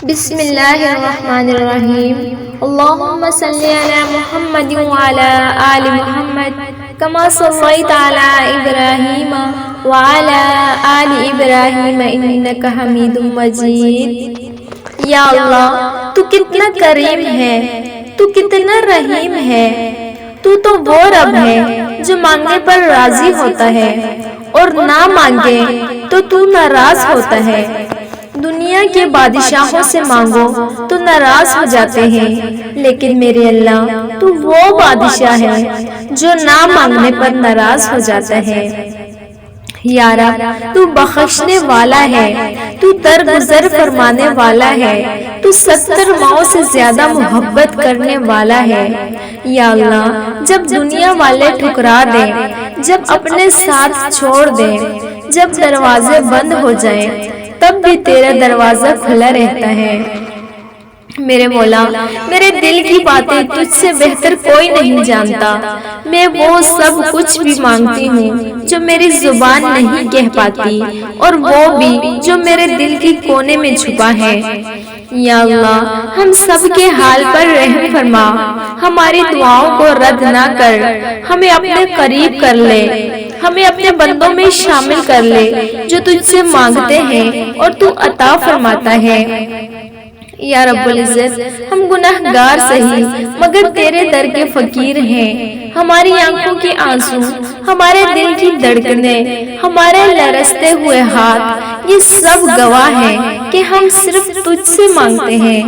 بسم اللہ الرحمن الرحیم اللہم صلی علی محمد وعلی آل محمد کما صلیت علی ابراہیم وعلی آل ابراہیم انک حمید مجید۔ یا اللہ تو کتنا کریم ہے، تو کتنا رحیم ہے، تو وہ رب ہے جو مانگنے پر راضی ہوتا ہے اور نہ مانگے تو ناراض ہوتا ہے۔ دنیا کے بادشاہوں سے مانگو تو ناراض ہو جاتے ہیں، لیکن میرے اللہ تو وہ بادشاہ ہے جو نہ مانگنے پر ناراض ہو جاتا ہے۔ یا رب تو بخشنے والا ہے، تو درگزر فرمانے والا ہے، تو 70 ماؤں سے زیادہ محبت کرنے والا ہے۔ یا اللہ جب دنیا والے ٹھکرا دیں، جب اپنے ساتھ چھوڑ دیں، جب دروازے بند ہو جائیں، تب بھی تیرا دروازہ کھلا رہتا ہے۔ میرے مولا میرے دل کی باتیں تجھ سے بہتر کوئی نہیں جانتا۔ میں وہ سب کچھ بھی مانگتی ہوں جو میری زبان نہیں کہہ پاتی، اور وہ بھی جو میرے دل کی کونے میں چھپا ہے۔ یا اللہ ہم سب کے حال پر رحم فرما، ہماری دعاؤں کو رد نہ کر، ہمیں اپنے قریب کر لے، ہمیں اپنے بندوں میں شامل کر لے جو تجھ سے مانگتے ہیں اور تو عطا فرماتا ہے۔ یا رب العزت ہم گناہگار سہی مگر تیرے در کے فقیر ہیں۔ ہماری آنکھوں کے آنسو، ہمارے دل کی دھڑکنیں، ہمارے لرزتے ہوئے ہاتھ، یہ سب گواہ ہیں کہ ہم صرف تجھ سے مانگتے ہیں۔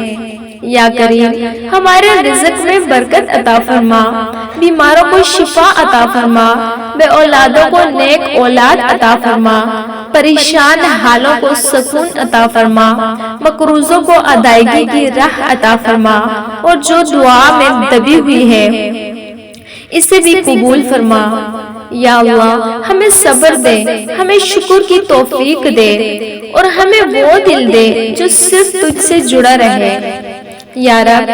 یا کریم ہمارے رزق میں برکت عطا فرما، بیماروں کو شفا عطا فرما، بے اولادوں کو نیک اولاد عطا فرما، پریشان حالوں کو سکون عطا فرما، مقروضوں کو ادائیگی کی راہ عطا فرما، اور جو دعا میں دبی ہوئی ہے اسے بھی قبول فرما۔ یا اللہ ہمیں صبر دے، ہمیں شکر کی توفیق دے، اور ہمیں وہ دل دے جو صرف تجھ سے جڑا رہے۔ یا رب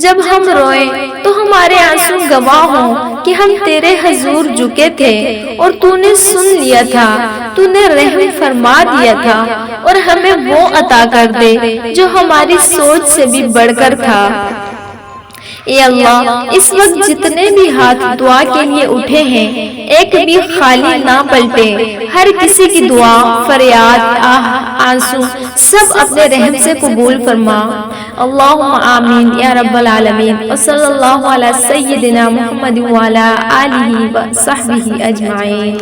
جب ہم روئیں تو ہمارے آنسو گواہ ہوں کہ ہم تیرے حضور جھکے تھے اور تو نے سن لیا تھا، تو نے رحم فرما دیا تھا، اور ہمیں وہ عطا کر دے جو ہماری سوچ سے بھی بڑھ کر تھا۔ اے اللہ اس وقت جتنے بھی ہاتھ دعا کے لیے اٹھے ہیں ایک بھی خالی نہ پلٹے، ہر کسی کی دعا، فریاد، آنسو سب اپنے رحم سے قبول فرما۔ اللہم آمین یا رب العالمین، وصلی اللہ علی سیدنا محمد وعلی آلہ وصحبہ اجمعین۔